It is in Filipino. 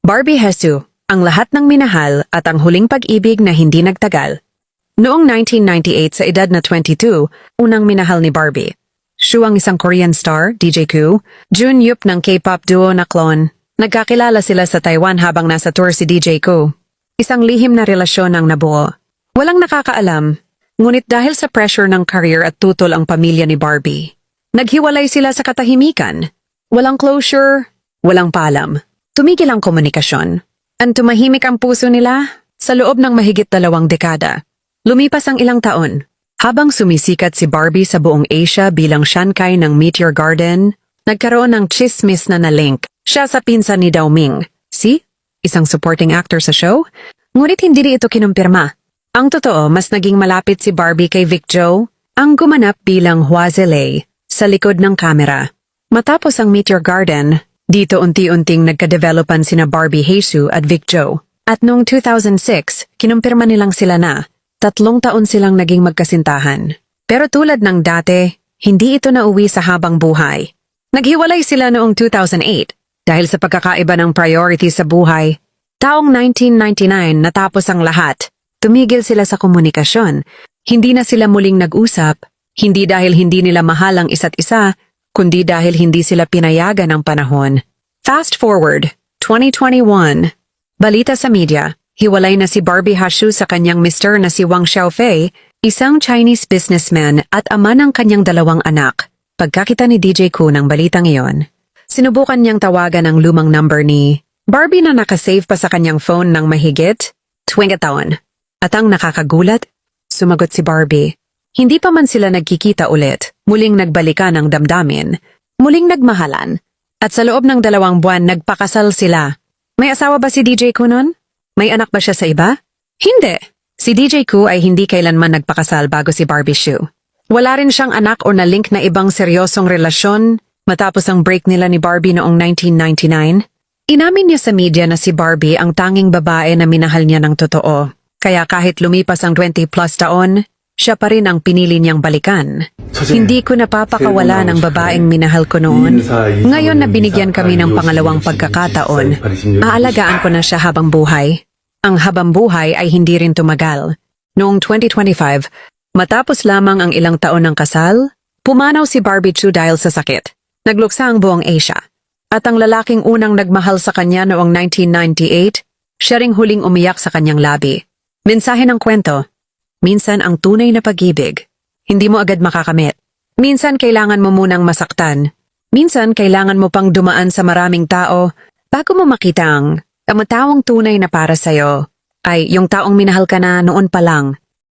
Barbie Hesu, ang lahat ng minahal at ang huling pag-ibig na hindi nagtagal. Noong 1998 sa edad na 22, unang minahal ni Barbie. Shu ang isang Korean star, DJ Koo, Jun Yup ng K-pop duo na Clone. Nagkakilala sila sa Taiwan habang nasa tour si DJ Koo. Isang lihim na relasyon ang nabuo. Walang nakakaalam, ngunit dahil sa pressure ng career at tutol ang pamilya ni Barbie, naghiwalay sila sa katahimikan. Walang closure, walang paalam. Tumigil ang komunikasyon. Ang tumahimik ang puso nila sa loob ng mahigit 2 dekada. Lumipas ang ilang taon. Habang sumisikat si Barbie sa buong Asia bilang Shankai ng Meteor Garden, nagkaroon ng chismis na na-link siya sa pinsan ni Dao Ming, isang supporting actor sa show, ngunit hindi ito kinumpirma. Ang totoo, mas naging malapit si Barbie kay Vic Zhou, ang gumanap bilang Hua Zilei sa likod ng kamera. Matapos ang Meteor Garden, dito unti-unting nagka-developan sina Barbie Hesu at Vic Zhou. At noong 2006, kinumpirma nilang sila na 3 taon silang naging magkasintahan. Pero tulad ng dati, hindi ito nauwi sa habang buhay. Naghiwalay sila noong 2008 dahil sa pagkakaiba ng priority sa buhay. Taong 1999 natapos ang lahat. Tumigil sila sa komunikasyon. Hindi na sila muling nag-usap, hindi dahil hindi nila mahal ang isa't isa, kundi dahil hindi sila pinayagan ng panahon. Fast forward, 2021. Balita sa media, hiwalay na si Barbie Hesu sa kanyang mister na si Wang Xiaofei, isang Chinese businessman at ama ng kanyang 2 anak. Pagkakita ni DJ Koo ng balitang iyon, sinubukan niyang tawagan ang lumang number ni Barbie na nakasave pa sa kanyang phone ng mahigit 20 taon. At ang nakakagulat, sumagot si Barbie. Hindi pa man sila nagkikita ulit, muling nagbalikan ang damdamin, muling nagmahalan, at sa loob ng 2 buwan nagpakasal sila. May asawa ba si DJ Koo nun? May anak ba siya sa iba? Hindi. Si DJ Koo ay hindi kailanman nagpakasal bago si Barbie Hsu. Wala rin siyang anak o na-link na ibang seryosong relasyon matapos ang break nila ni Barbie noong 1999. Inamin niya sa media na si Barbie ang tanging babae na minahal niya ng totoo. Kaya kahit lumipas ang 20+ taon, siya pa rin ang pinili niyang balikan. Hindi ko napapakawala ng babaeng minahal ko noon. Ngayon na binigyan kami ng pangalawang pagkakataon, aalagaan ko na siya habang buhay. Ang habang buhay ay hindi rin tumagal. Noong 2025, matapos lamang ang ilang taon ng kasal, pumanaw si Barbie Hsu dahil sa sakit. Nagluksa ang buong Asia. At ang lalaking unang nagmahal sa kanya noong 1998, siya ring huling umiyak sa kanyang labi. Mensahe ng kwento. Minsan ang tunay na pag-ibig, hindi mo agad makakamit. Minsan kailangan mo munang masaktan. Minsan kailangan mo pang dumaan sa maraming tao bago mo makita ang taong tunay na para sa'yo ay yung taong minahal ka na noon pa lang.